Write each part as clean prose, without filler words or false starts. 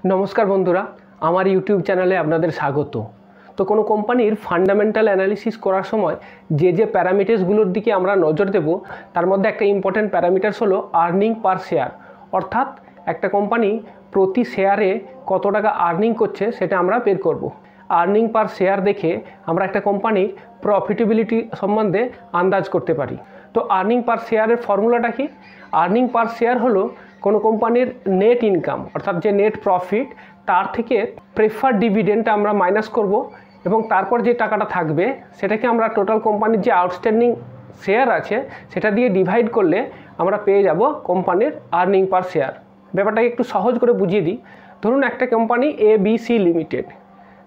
নমস্কার বন্ধুরা, আমার ইউটিউব চ্যানেলে আপনাদের স্বাগত। তো কোনো কোম্পানির ফান্ডামেন্টাল অ্যানালিসিস করার সময় যে প্যারামিটার্সগুলোর দিকে আমরা নজর দেব তার মধ্যে একটা ইম্পর্টেন্ট প্যারামিটার্স হলো আর্নিং পার শেয়ার। অর্থাৎ একটা কোম্পানি প্রতি শেয়ারে কত টাকা আর্নিং করছে সেটা আমরা বের করব। আর্নিং পার শেয়ার দেখে আমরা একটা কোম্পানির প্রফিটেবিলিটি সম্বন্ধে আন্দাজ করতে পারি। তো আর্নিং পার শেয়ারের ফর্মুলাটা কি? আর্নিং পার শেয়ার হলো কোনো কোম্পানির নেট ইনকাম অর্থাৎ যে নেট প্রফিট তার থেকে প্রেফার ডিভিডেন্ডটা আমরা মাইনাস করব এবং তারপর যে টাকাটা থাকবে সেটাকে আমরা টোটাল কোম্পানির যে আউটস্ট্যান্ডিং শেয়ার আছে সেটা দিয়ে ডিভাইড করলে আমরা পেয়ে যাব কোম্পানির আর্নিং পার শেয়ার। ব্যাপারটাকে একটু সহজ করে বুঝিয়ে দিই। ধরুন একটা কোম্পানি ABC লিমিটেড,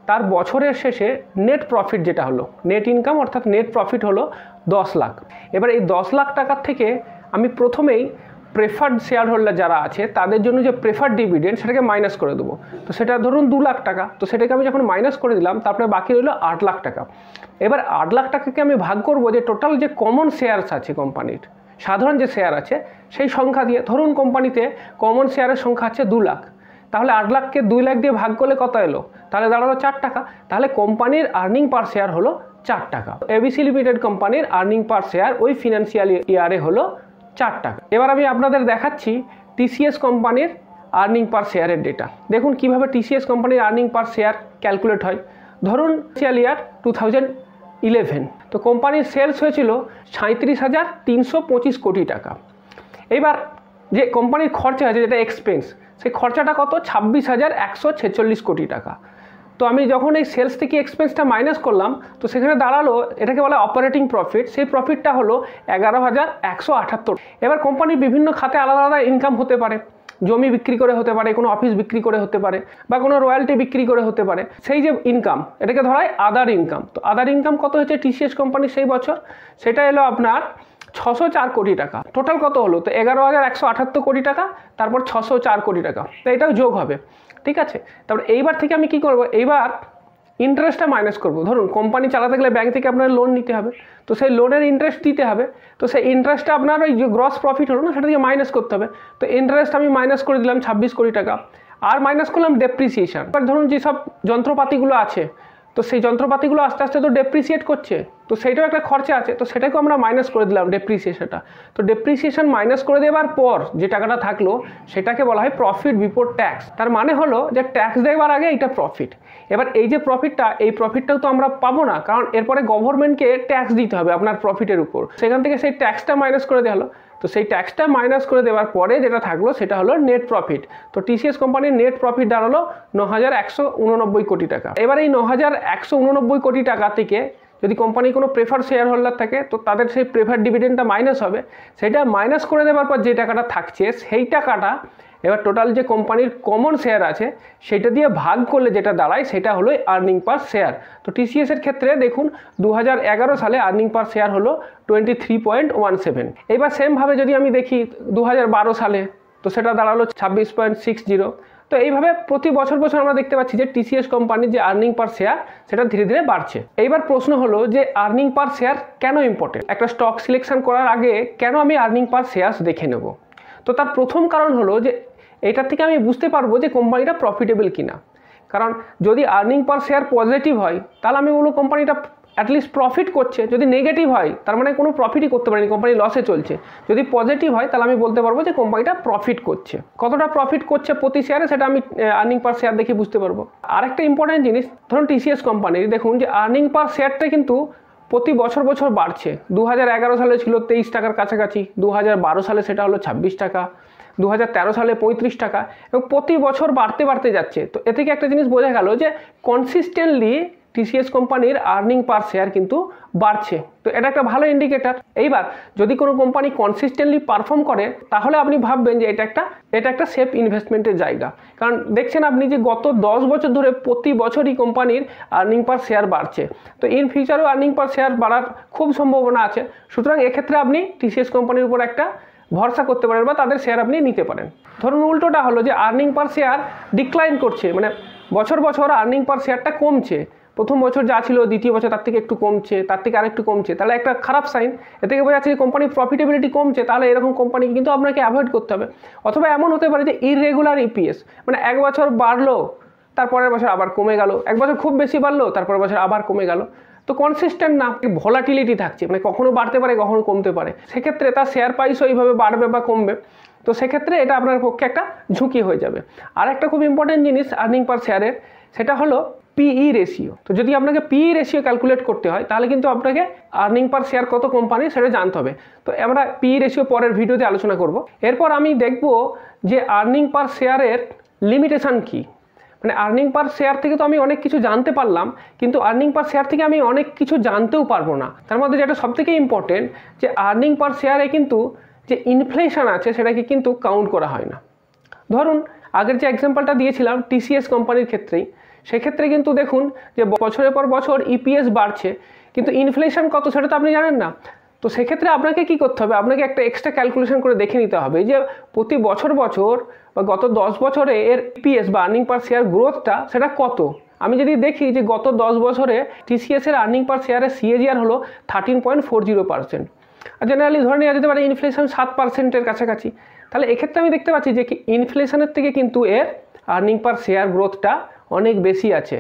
তার বছরের শেষে নেট প্রফিট যেটা হলো নেট ইনকাম অর্থাৎ নেট প্রফিট হলো 10 লাখ। এবার এই 10 লাখ টাকার থেকে আমি প্রথমেই প্রেফার্ড শেয়ার হোল্ডার যারা আছে তাদের জন্য যে প্রেফার্ড ডিভিডেন্ড সেটাকে মাইনাস করে দেবো। তো সেটা ধরুন 2 লাখ টাকা, তো সেটাকে আমি যখন মাইনাস করে দিলাম তারপরে বাকি রইল 8 লাখ টাকা। এবার 8 লাখ টাকাকে আমি ভাগ করব যে টোটাল যে কমন শেয়ারস আছে কোম্পানির, সাধারণ যে শেয়ার আছে সেই সংখ্যা দিয়ে। ধরুন কোম্পানিতে কমন শেয়ারের সংখ্যা আছে 2 লাখ, তাহলে 8 লাখকে 2 লাখ দিয়ে ভাগ করলে কত এলো? তাহলে দাঁড়ালো 4 টাকা। তাহলে কোম্পানির আর্নিং পার শেয়ার হলো 4 টাকা। ABC লিমিটেড কোম্পানির আর্নিং পার শেয়ার ওই ফিনান্সিয়াল ইয়ারে হলো 4 টাকা। এবার আমি আপনাদের দেখাচ্ছি TCS কোম্পানির আর্নিং পার শেয়ারের ডেটা। দেখুন কিভাবে TCS কোম্পানির আর্নিং পার শেয়ার ক্যালকুলেট হয়। ধরুন ফিনান্সিয়াল ইয়ার 2011, তো কোম্পানির সেলস হয়েছিল 37,325 কোটি টাকা। এবার যে কোম্পানির খরচা আছে যেটা এক্সপেন্স, সেই খরচাটা কত? 26,146 কোটি টাকা। তো আমি যখন এই সেলস থেকে এক্সপেন্সটা মাইনাস করলাম তো সেখানে দাঁড়ালো, এটাকে বলা অপারেটিং প্রফিট, সেই প্রফিটটা হলো 11,178। এবার কোম্পানির বিভিন্ন খাতে আলাদা আলাদা ইনকাম হতে পারে, জমি বিক্রি করে হতে পারে, কোনো অফিস বিক্রি করে হতে পারে, বা কোনো রয়্যালটি বিক্রি করে হতে পারে। সেই যে ইনকাম এটাকে ধরা হয় আদার ইনকাম। তো আদার ইনকাম কত হচ্ছে TCS কোম্পানির সেই বছর? সেটা এলো আপনার 604 কোটি টাকা। টোটাল কত হলো? তো 11,178 কোটি টাকা, তারপর 604 কোটি টাকা। তো এটাও যোগ হবে, ঠিক আছে। তারপর এইবার থেকে আমি কি করব? এইবার ইন্টারেস্টটা মাইনাস করব। ধরুন কোম্পানি চালাতে গেলে ব্যাংক থেকে আপনার লোন নিতে হবে, তো সেই লোনের ইন্টারেস্ট দিতে হবে। তো সেই ইন্টারেস্টটা আপনার ওই যে গ্রস প্রফিট হলো না সেটা দিয়ে মাইনাস করতে হবে। তো ইন্টারেস্ট আমি মাইনাস করে দিলাম 26 কোটি টাকা, আর মাইনাস করলাম ডেপ্রিসিয়েশন। এবার ধরুন যেসব যন্ত্রপাতিগুলো আছে তো সেই যন্ত্রপাতিগুলো আস্তে আস্তে তো ডেপ্রিসিয়েট করছে, তো সেইটাও একটা খরচা আছে, তো সেটাকেও আমরা মাইনাস করে দিলাম ডেপ্রিসিয়েশনটা। তো ডেপ্রিসিয়েশন মাইনাস করে দেওয়ার পর যে টাকাটা থাকলো সেটাকে বলা হয় প্রফিট বিফোর ট্যাক্স। তার মানে হলো যে ট্যাক্স দেওয়ার আগে এটা প্রফিট। এবার এই যে প্রফিটটা, এই প্রফিটটাও তো আমরা পাবো না, কারণ এরপরে গভর্নমেন্টকে ট্যাক্স দিতে হবে আপনার প্রফিটের উপর। সেখান থেকে সেই ট্যাক্সটা মাইনাস করে দেওয়া হলো। তো সেই ট্যাক্সটা মাইনাস করে দেওয়ার পরে যেটা থাকলো সেটা হলো নেট প্রফিট। তো TCS কোম্পানির নেট প্রফিট দাঁড়ালো 9,189 কোটি টাকা। এবার এই 9,189 কোটি টাকা থেকে যদি কোম্পানির কোনো প্রেফার শেয়ার হোল্ডার থাকে তো তাদের সেই প্রেফার ডিভিডেন্ডটা মাইনাস হবে। সেটা মাইনাস করে দেওয়ার পর যে টাকাটা থাকছে সেই টাকাটা এবার টোটাল যে কোম্পানির কমন শেয়ার আছে সেটা দিয়ে ভাগ করলে যেটা দাঁড়ায় সেটা হলো আর্নিং পার শেয়ার। তো TCS এর ক্ষেত্রে দেখুন 2011 সালে আর্নিং পার শেয়ার হলো 23.17। এবার সেমভাবে যদি আমি দেখি 2012 সালে তো সেটা দাঁড়ালো 26.60। তো এইভাবে প্রতি বছর আমরা দেখতে পাচ্ছি যে TCS কোম্পানির যে আর্নিং পার শেয়ার সেটা ধীরে ধীরে বাড়ছে। এইবার প্রশ্ন হলো যে আর্নিং পার শেয়ার কেন ইম্পর্টেন্ট? একটা স্টক সিলেকশন করার আগে কেন আমি আর্নিং পার শেয়ার দেখে নেব? তো তার প্রথম কারণ হলো যে এটার থেকে আমি বুঝতে পারবো যে কোম্পানিটা প্রফিটেবল কিনা। কারণ যদি আর্নিং পার শেয়ার পজিটিভ হয় তাহলে আমি বলবো কোম্পানিটা অ্যাটলিস্ট প্রফিট করছে। যদি নেগেটিভ হয় তার মানে কোনো প্রফিটই করতে পারেনি, কোম্পানি লসে চলছে। যদি পজিটিভ হয় তাহলে আমি বলতে পারবো যে কোম্পানিটা প্রফিট করছে। কতটা প্রফিট করছে প্রতি শেয়ারে সেটা আমি আর্নিং পার শেয়ার দেখে বুঝতে পারবো। আরেকটা ইম্পর্টেন্ট জিনিস, ধরুন TCS কোম্পানির দেখুন যে আর্নিং পার শেয়ারটা কিন্তু প্রতি বছর বাড়ছে। 2011 সালে ছিল 23 টাকার কাছাকাছি, 2012 সালে সেটা হলো 26 টাকা, 2013 সালে 35 টাকা, এবং প্রতি বছর বাড়তে যাচ্ছে। তো এ থেকে একটা জিনিস বোঝা গেল যে কনসিস্টেন্টলি TCS কোম্পানির আর্নিং পার শেয়ার কিন্তু বাড়ছে। তো এটা একটা ভালো ইন্ডিকেটার। এইবার যদি কোনো কোম্পানি কনসিস্টেন্টলি পারফর্ম করে তাহলে আপনি ভাববেন যে এটা একটা সেফ ইনভেস্টমেন্টের জায়গা। কারণ দেখছেন আপনি যে গত 10 বছর ধরে প্রতি বছরই কোম্পানির আর্নিং পার শেয়ার বাড়ছে। তো ইন ফিউচারেও আর্নিং পার শেয়ার বাড়ার খুব সম্ভাবনা আছে। সুতরাং এক্ষেত্রে আপনি TCS কোম্পানির উপর একটা ভরসা করতে পারেন বা তাদের শেয়ার আপনি নিতে পারেন। ধরুন উল্টোটা হলো যে আর্নিং পার শেয়ার ডিক্লাইন করছে, মানে বছর আর্নিং পার শেয়ারটা কমছে, প্রথম বছর যা ছিল দ্বিতীয় বছর তার থেকে একটু কমছে, তার থেকে আরেকটু কমছে, তাহলে একটা খারাপ সাইন। এ থেকে বোঝা যাচ্ছে যে কোম্পানির প্রফিটেবিলিটি কমছে, তাহলে এরকম কোম্পানি কিন্তু আপনাকে অ্যাভয়েড করতে হবে। অথবা এমন হতে পারে যে ইররেগুলার ইপিএস, মানে এক বছর বাড়লো তারপরের বছর আবার কমে গেল, এক বছর খুব বেশি বাড়লো তারপরের বছর আবার কমে গেল, তো কনসিস্টেন্ট না, ভলাটিলিটি থাকছে, মানে কখনো বাড়তে পারে কখনো কমতে পারে। সেক্ষেত্রে তার শেয়ার প্রাইসও এইভাবে বাড়বে বা কমবে, তো সেক্ষেত্রে এটা আপনার পক্ষে একটা ঝুঁকি হয়ে যাবে। আর একটা খুব ইম্পর্টেন্ট জিনিস আর্নিং পার শেয়ারের, সেটা হলো পিই রেশিও। তো যদি আপনাকে পিই রেশিও ক্যালকুলেট করতে হয় তাহলে কিন্তু আপনাকে আর্নিং পার শেয়ার কত কোম্পানি সেটা জানতে হবে। তো আমরা পিই রেশিও পরের ভিডিওতে আলোচনা করব। এরপর আমি দেখব যে আর্নিং পার শেয়ারের লিমিটেশন কী। মানে আর্নিং পার শেয়ার থেকে তো আমি অনেক কিছু জানতে পারলাম, কিন্তু আর্নিং পার শেয়ার থেকে আমি অনেক কিছু জানতেও পারবো না। তার মধ্যে যেটা সবথেকে ইম্পর্টেন্ট, যে আর্নিং পার শেয়ারে কিন্তু যে ইনফ্লেশন আছে সেটাকে কিন্তু কাউন্ট করা হয় না। ধরুন আগের যে এক্সাম্পলটা দিয়েছিলাম টিসিএস কোম্পানির ক্ষেত্রেই, সেক্ষেত্রে কিন্তু দেখুন যে বছরের পর বছর ইপিএস বাড়ছে, কিন্তু ইনফ্লেশন কত সেটা তো আপনি জানেন না। তো সেক্ষেত্রে আপনাকে কি করতে হবে, আপনাকে একটা এক্সট্রা ক্যালকুলেশন করে দেখে নিতে হবে যে প্রতি বছর বা গত 10 বছরে এর ইপিএস বা আর্নিং পার শেয়ার গ্রোথটা সেটা কত। আমি যদি দেখি যে গত 10 বছরে টিসিএসের আর্নিং পার শেয়ারের সিএজিআর হলো 13.40%, আর জেনারেলি ধরে নেওয়া যেতে পারে ইনফ্লেশন 7%-এর কাছাকাছি, তাহলে এক্ষেত্রে আমি দেখতে পাচ্ছি যে কি ইনফ্লেশনের থেকে কিন্তু এর আর্নিং পার শেয়ার গ্রোথটা অনেক বেশি আছে।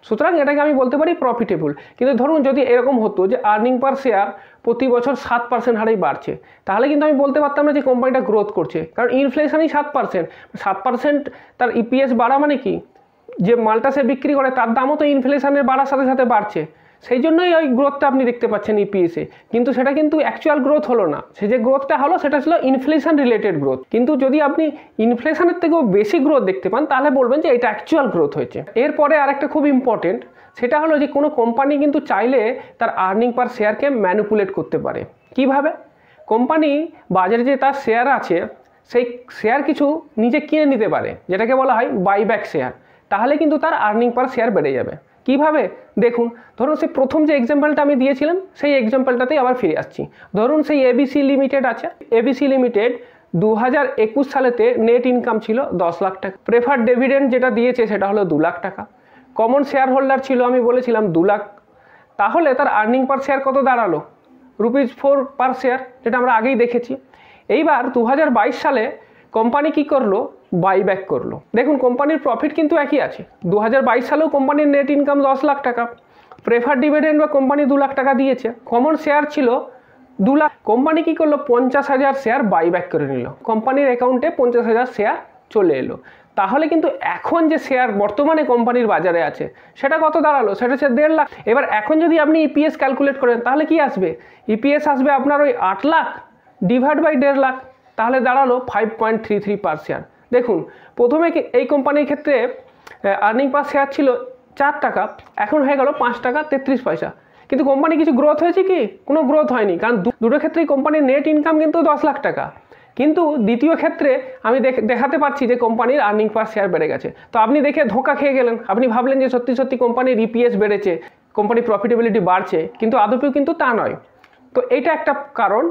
সুতরাং এটাকে আমি বলতে পারি প্রফিটেবল। কিন্তু ধরুন যদি এরকম হতো যে আর্নিং পার শেয়ার প্রতি বছর 7% হারেই বাড়ছে, তাহলে কিন্তু আমি বলতে পারতাম না যে কোম্পানিটা গ্রোথ করছে, কারণ ইনফ্লেশনই 7%। তার ইপিএস বাড়া মানে কি, যে মালটা সে বিক্রি করে তার দামও তো ইনফ্লেশনের বাড়ার সাথে সাথে বাড়ছে, সেই জন্যই ওই গ্রোথটা আপনি দেখতে পাচ্ছেন ইপিএসে। কিন্তু সেটা কিন্তু অ্যাকচুয়াল গ্রোথ হলো না, সে যে গ্রোথটা হলো সেটা ছিল ইনফ্লেশন রিলেটেড গ্রোথ। কিন্তু যদি আপনি ইনফ্লেশনের থেকেও বেশি গ্রোথ দেখতে পান তাহলে বলবেন যে এটা অ্যাকচুয়াল গ্রোথ হয়েছে। এরপরে আরেকটা খুব ইম্পর্টেন্ট, সেটা হলো যে কোনো কোম্পানি কিন্তু চাইলে তার আর্নিং পার শেয়ারকে ম্যানিপুলেট করতে পারে। কিভাবে? কোম্পানি বাজারে যে তার শেয়ার আছে সেই শেয়ার কিছু নিজে কিনে নিতে পারে, যেটাকে বলা হয় বাইব্যাক শেয়ার, তাহলে কিন্তু তার আর্নিং পার শেয়ার বেড়ে যাবে। কিভাবে? দেখুন, ধরুন সেই প্রথম যে এক্সাম্পলটা আমি দিয়েছিলাম সেই এক্সাম্পলটাতেই আবার ফিরে আসছি। ধরুন সেই এবিসি লিমিটেড আছে, এবিসি লিমিটেড 2021 সালেতে নেট ইনকাম ছিল 10 লাখ টাকা, প্রেফার্ড ডিভিডেন্ড যেটা দিয়েছে সেটা হলো 2 লাখ টাকা, কমন শেয়ার হোল্ডার ছিল আমি বলেছিলাম 2 লাখ। তাহলে তার আর্নিং পার শেয়ার কত দাঁড়ালো? ₹4 পার শেয়ার, যেটা আমরা আগেই দেখেছি। এইবার 2022 সালে কোম্পানি কি করলো? বাইব্যাক করলো। দেখুন কোম্পানির প্রফিট কিন্তু একই আছে, 2022 সালেও কোম্পানির নেট ইনকাম 10 লাখ টাকা, প্রেফার্ড ডিভিডেন্ড বা কোম্পানি 2 লাখ টাকা দিয়েছে, কমন শেয়ার ছিল 2 লাখ। কোম্পানি কি করলো? 50,000 শেয়ার বাইব্যাক করে নিল, কোম্পানির অ্যাকাউন্টে 50,000 শেয়ার চলে এলো। তাহলে কিন্তু এখন যে শেয়ার বর্তমানে কোম্পানির বাজারে আছে সেটা কত দাঁড়ালো? সেটা হচ্ছে 1.5 লাখ। এবার এখন যদি আপনি ইপিএস ক্যালকুলেট করেন তাহলে কি আসবে? ইপিএস আসবে আপনার ওই 8 লাখ ডিভাইড বাই 1.5 লাখ, তাহলে দাঁড়ালো 5.33 পার শেয়ার। দেখুন প্রথমে এই কোম্পানির ক্ষেত্রে আর্নিং পার শেয়ার ছিল 4 টাকা, এখন হয়ে গেল 5 টাকা 33 পয়সা। কিন্তু কোম্পানি কিছু গ্রোথ হয়েছে কি? কোনো গ্রোথ হয়নি, কারণ দুটো ক্ষেত্রেই কোম্পানির নেট ইনকাম কিন্তু 10 লাখ টাকা। কিন্তু দ্বিতীয় ক্ষেত্রে আমি দেখাতে পারছি যে কোম্পানির আর্নিং পার শেয়ার বেড়ে গেছে। তো আপনি দেখে ধোঁকা খেয়ে গেলেন, আপনি ভাবলেন যে সত্যি সত্যি কোম্পানির ইপিএস বেড়েছে, কোম্পানির প্রফিটেবিলিটি বাড়ছে, কিন্তু আদপেও কিন্তু তা নয়। তো এটা একটা কারণ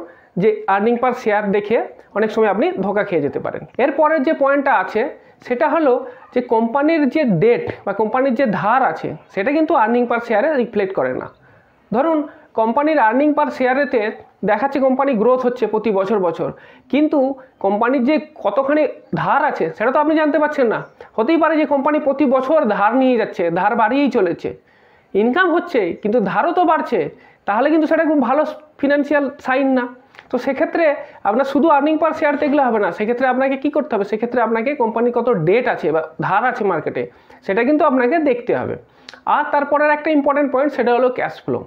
যে আর্নিং পার শেয়ার দেখে অনেক সময় আপনি ধোঁকা খেয়ে যেতে পারেন। এরপরের যে পয়েন্টটা আছে সেটা হলো যে কোম্পানির যে ডেট বা কোম্পানির যে ধার আছে সেটা কিন্তু আর্নিং পার শেয়ারে রিফ্লেক্ট করে না। ধরুন কোম্পানির আর্নিং পার শেয়ারেতে দেখাচ্ছে কোম্পানি গ্রোথ হচ্ছে প্রতি বছর, কিন্তু কোম্পানির যে কতখানি ধার আছে সেটা তো আপনি জানতে পারছেন না। হতেই পারে যে কোম্পানি প্রতি বছর ধার নিয়ে যাচ্ছে, ধার বাড়িয়েই চলেছে, ইনকাম হচ্ছে কিন্তু ধারও তো বাড়ছে, তাহলে কিন্তু সেটা খুব ভালো ফিনান্সিয়াল সাইন না। তো সেক্ষেত্রে আপনার শুধু আর্নিং পার শেয়ার দেখলে হবে না, সেক্ষেত্রে আপনাকে কি করতে হবে? সেক্ষেত্রে আপনাকে কোম্পানির কত ডেট আছে বা ধার আছে মার্কেটে সেটা কিন্তু আপনাকে দেখতে হবে। আর তারপরের একটা ইম্পর্টেন্ট পয়েন্ট সেটা হলো ক্যাশ ফ্লো।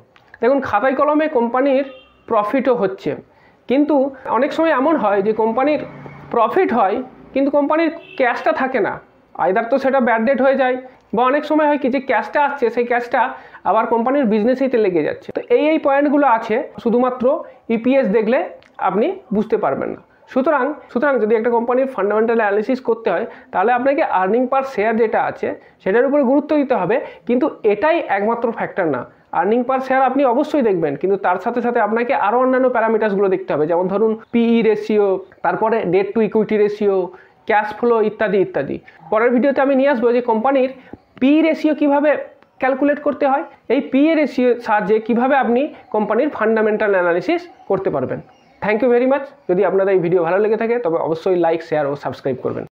দেখুন খাতায় কলমে কোম্পানির প্রফিটও হচ্ছে, কিন্তু অনেক সময় এমন হয় যে কোম্পানির প্রফিট হয় কিন্তু কোম্পানির ক্যাশটা থাকে না, আইদার তো সেটা ব্যাড ডেট হয়ে যায়, বা অনেক সময় হয় কি যে ক্যাশটা আসছে সেই ক্যাশটা আবার কোম্পানির বিজনেসেইতে লেগে যাচ্ছে। তো এই পয়েন্টগুলো আছে, শুধুমাত্র ইপিএস দেখলে আপনি বুঝতে পারবেন না। সুতরাং যদি একটা কোম্পানির ফান্ডামেন্টাল অ্যানালিসিস করতে হয় তাহলে আপনাকে আর্নিং পার শেয়ার যেটা আছে সেটার উপরে গুরুত্ব দিতে হবে, কিন্তু এটাই একমাত্র ফ্যাক্টর না। আর্নিং পার শেয়ার আপনি অবশ্যই দেখবেন, কিন্তু তার সাথে সাথে আপনাকে আরও অন্যান্য প্যারামিটার্সগুলো দেখতে হবে, যেমন ধরুন পিই রেশিও, তারপরে debt to equity ratio, cash flow ইত্যাদি ইত্যাদি। পরের ভিডিওতে আমি নিয়ে আসবো যে কোম্পানির পিই রেশিও কীভাবে ক্যালকুলেট করতে হয়। এই PE রেশিওর সাহায্যে কীভাবে আপনি কোম্পানির ফান্ডামেন্টাল অ্যানালিসিস করতে পারবেন। Thank you very much. যদি আপনাদের এই ভিডিও ভালো লেগে থাকে তবে অবশ্যই লাইক, শেয়ার ও সাবস্ক্রাইব করবেন।